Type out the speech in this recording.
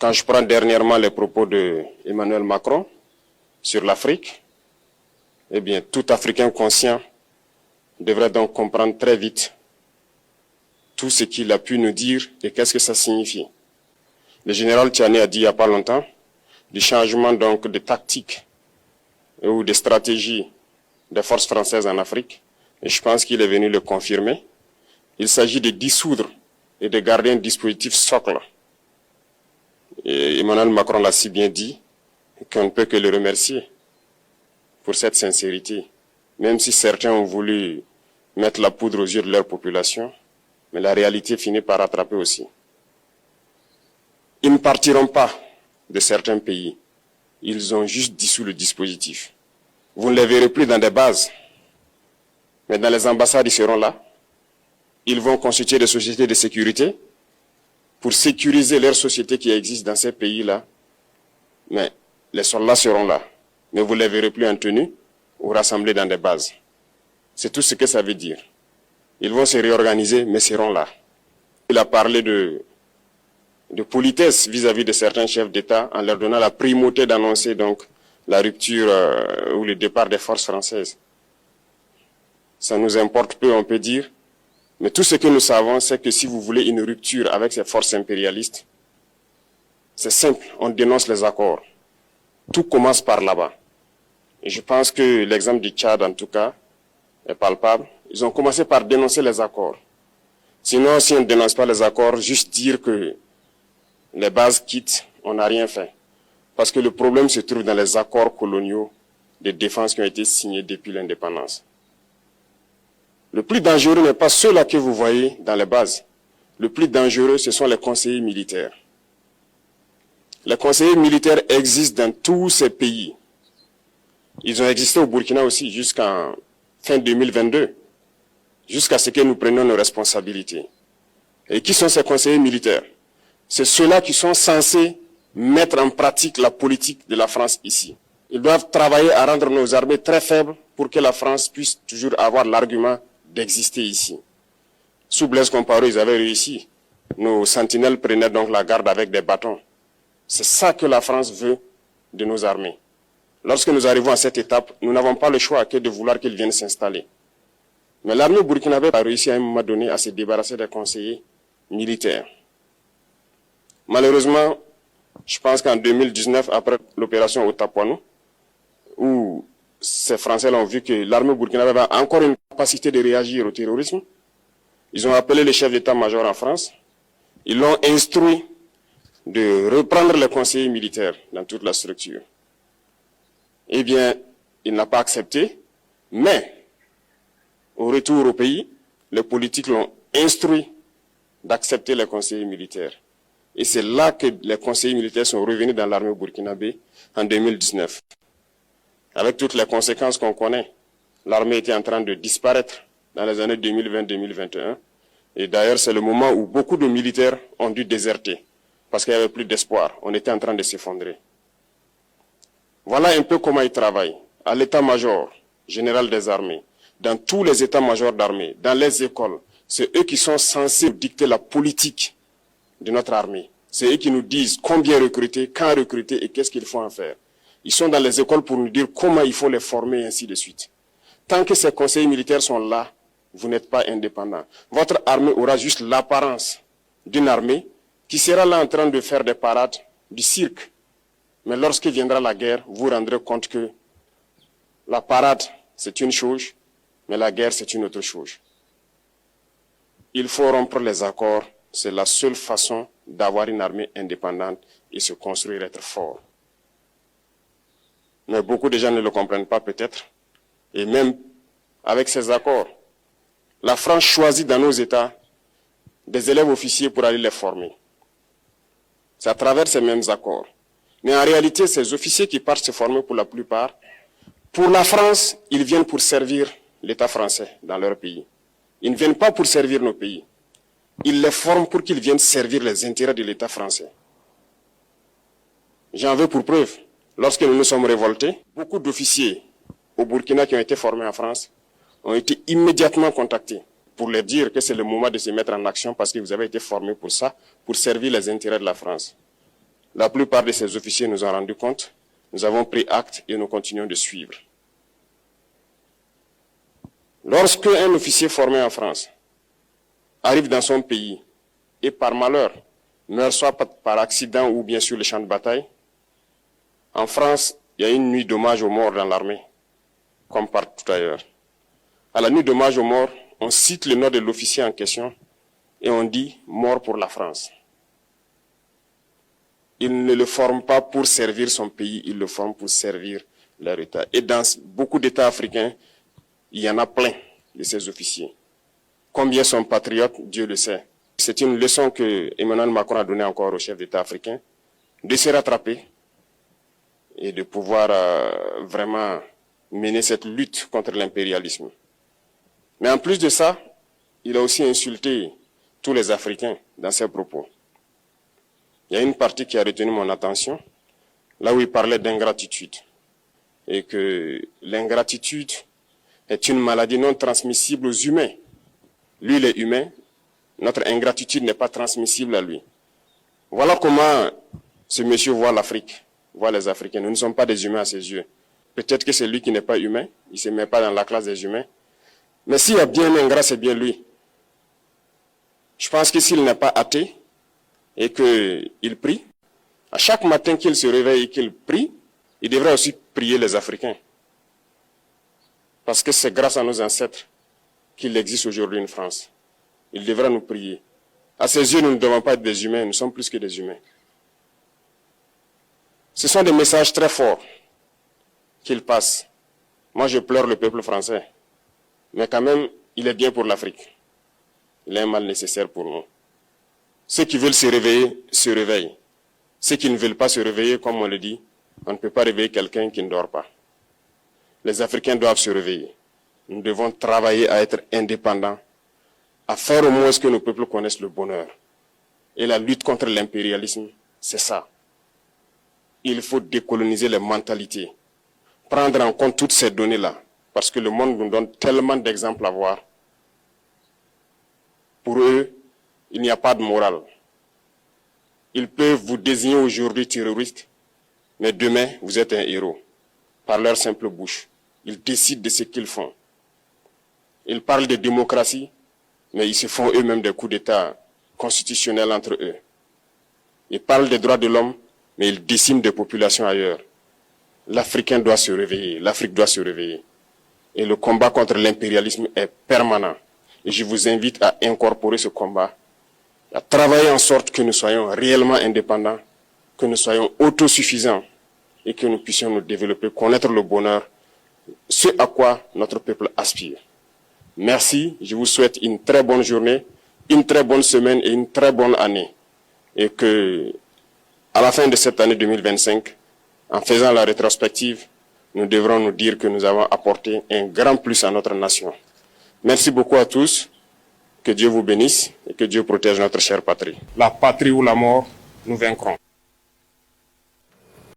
Quand je prends dernièrement les propos de Emmanuel Macron sur l'Afrique, eh bien, tout Africain conscient devrait donc comprendre très vite tout ce qu'il a pu nous dire et qu'est-ce que ça signifie. Le général Tiani a dit il n'y a pas longtemps du changement donc de tactique ou de stratégie des forces françaises en Afrique, et je pense qu'il est venu le confirmer. Il s'agit de dissoudre et de garder un dispositif socle. Et Emmanuel Macron l'a si bien dit qu'on ne peut que le remercier pour cette sincérité, même si certains ont voulu mettre la poudre aux yeux de leur population, mais la réalité finit par rattraper aussi. Ils ne partiront pas de certains pays, ils ont juste dissous le dispositif. Vous ne les verrez plus dans des bases, mais dans les ambassades, ils seront là. Ils vont constituer des sociétés de sécurité pour sécuriser leurs sociétés qui existent dans ces pays-là. Mais les soldats seront là. Mais vous ne les verrez plus en tenue ou rassemblés dans des bases. C'est tout ce que ça veut dire. Ils vont se réorganiser, mais seront là. Il a parlé de politesse vis-à-vis de certains chefs d'État en leur donnant la primauté d'annoncer donc la rupture ou le départ des forces françaises. Ça nous importe peu, on peut dire. Mais tout ce que nous savons, c'est que si vous voulez une rupture avec ces forces impérialistes, c'est simple, on dénonce les accords. Tout commence par là-bas. Et je pense que l'exemple du Tchad, en tout cas, est palpable. Ils ont commencé par dénoncer les accords. Sinon, si on ne dénonce pas les accords, juste dire que les bases quittent, on n'a rien fait. Parce que le problème se trouve dans les accords coloniaux de défense qui ont été signés depuis l'indépendance. Le plus dangereux n'est pas ceux-là que vous voyez dans les bases. Le plus dangereux, ce sont les conseillers militaires. Les conseillers militaires existent dans tous ces pays. Ils ont existé au Burkina aussi jusqu'en fin 2022, jusqu'à ce que nous prenions nos responsabilités. Et qui sont ces conseillers militaires? C'est ceux-là qui sont censés mettre en pratique la politique de la France ici. Ils doivent travailler à rendre nos armées très faibles pour que la France puisse toujours avoir l'argument d'exister ici. Sous Blaise Compaoré, ils avaient réussi. Nos sentinelles prenaient donc la garde avec des bâtons. C'est ça que la France veut de nos armées. Lorsque nous arrivons à cette étape, nous n'avons pas le choix que de vouloir qu'ils viennent s'installer. Mais l'armée burkinabé a réussi à un moment donné à se débarrasser des conseillers militaires. Malheureusement, je pense qu'en 2019, après l'opération Otapuano, où ces Français ont vu que l'armée burkinabé avait encore une capacité de réagir au terrorisme, ils ont appelé le chef d'état-major en France, ils l'ont instruit de reprendre les conseillers militaires dans toute la structure. Eh bien, il n'a pas accepté, mais au retour au pays, les politiques l'ont instruit d'accepter les conseillers militaires. Et c'est là que les conseillers militaires sont revenus dans l'armée burkinabé en 2019. Avec toutes les conséquences qu'on connaît, l'armée était en train de disparaître dans les années 2020-2021. Et d'ailleurs, c'est le moment où beaucoup de militaires ont dû déserter parce qu'il n'y avait plus d'espoir. On était en train de s'effondrer. Voilà un peu comment ils travaillent. À l'état-major général des armées, dans tous les états-majors d'armée, dans les écoles, c'est eux qui sont censés dicter la politique de notre armée. C'est eux qui nous disent combien recruter, quand recruter et qu'est-ce qu'il faut en faire. Ils sont dans les écoles pour nous dire comment il faut les former et ainsi de suite. Tant que ces conseillers militaires sont là, vous n'êtes pas indépendant. Votre armée aura juste l'apparence d'une armée qui sera là en train de faire des parades, du cirque. Mais lorsque viendra la guerre, vous vous rendrez compte que la parade, c'est une chose, mais la guerre, c'est une autre chose. Il faut rompre les accords. C'est la seule façon d'avoir une armée indépendante et se construire, être fort. Mais beaucoup de gens ne le comprennent pas peut-être. Et même avec ces accords, la France choisit dans nos États des élèves officiers pour aller les former. C'est à travers ces mêmes accords. Mais en réalité, ces officiers qui partent se former pour la plupart, pour la France, ils viennent pour servir l'État français dans leur pays. Ils ne viennent pas pour servir nos pays. Ils les forment pour qu'ils viennent servir les intérêts de l'État français. J'en veux pour preuve. Lorsque nous nous sommes révoltés, beaucoup d'officiers au Burkina qui ont été formés en France ont été immédiatement contactés pour leur dire que c'est le moment de se mettre en action parce que vous avez été formés pour ça, pour servir les intérêts de la France. La plupart de ces officiers nous ont rendu compte. Nous avons pris acte et nous continuons de suivre. Lorsque un officier formé en France arrive dans son pays et par malheur meurt soit par accident ou bien sur le champ de bataille, en France, il y a une nuit d'hommage aux morts dans l'armée, comme partout ailleurs. À la nuit d'hommage aux morts, on cite le nom de l'officier en question et on dit « mort pour la France ». Il ne le forme pas pour servir son pays, il le forme pour servir leur État. Et dans beaucoup d'États africains, il y en a plein de ces officiers. Combien sont patriotes, Dieu le sait. C'est une leçon que Emmanuel Macron a donnée encore aux chefs d'État africains, de se rattraper et de pouvoir vraiment mener cette lutte contre l'impérialisme. Mais en plus de ça, il a aussi insulté tous les Africains dans ses propos. Il y a une partie qui a retenu mon attention, là où il parlait d'ingratitude. Et que l'ingratitude est une maladie non transmissible aux humains. Lui, il est humain, notre ingratitude n'est pas transmissible à lui. Voilà comment ce monsieur voit l'Afrique, voit les Africains. Nous ne sommes pas des humains à ses yeux. Peut-être que c'est lui qui n'est pas humain, il ne se met pas dans la classe des humains. Mais s'il y a bien un ingrat, c'est bien lui. Je pense que s'il n'est pas athée, et qu'il prie, à chaque matin qu'il se réveille et qu'il prie, il devrait aussi prier les Africains. Parce que c'est grâce à nos ancêtres qu'il existe aujourd'hui une France. Il devra nous prier. À ses yeux, nous ne devons pas être des humains, nous sommes plus que des humains. Ce sont des messages très forts qu'il passe. Moi, je pleure le peuple français. Mais quand même, il est bien pour l'Afrique. Il est un mal nécessaire pour nous. Ceux qui veulent se réveiller, se réveillent. Ceux qui ne veulent pas se réveiller, comme on le dit, on ne peut pas réveiller quelqu'un qui ne dort pas. Les Africains doivent se réveiller. Nous devons travailler à être indépendants, à faire au moins que nos peuples connaissent le bonheur. Et la lutte contre l'impérialisme, c'est ça. Il faut décoloniser les mentalités, prendre en compte toutes ces données-là, parce que le monde nous donne tellement d'exemples à voir. Pour eux, il n'y a pas de morale. Ils peuvent vous désigner aujourd'hui terroriste, mais demain, vous êtes un héros. Par leur simple bouche. Ils décident de ce qu'ils font. Ils parlent de démocratie, mais ils se font eux-mêmes des coups d'État constitutionnels entre eux. Ils parlent des droits de l'homme, mais ils déciment des populations ailleurs. L'Africain doit se réveiller, l'Afrique doit se réveiller. Et le combat contre l'impérialisme est permanent. Et je vous invite à incorporer ce combat, à travailler en sorte que nous soyons réellement indépendants, que nous soyons autosuffisants et que nous puissions nous développer, connaître le bonheur, ce à quoi notre peuple aspire. Merci, je vous souhaite une très bonne journée, une très bonne semaine et une très bonne année. Et que, à la fin de cette année 2025, en faisant la rétrospective, nous devrons nous dire que nous avons apporté un grand plus à notre nation. Merci beaucoup à tous. Que Dieu vous bénisse et que Dieu protège notre chère patrie. La patrie ou la mort, nous vaincrons.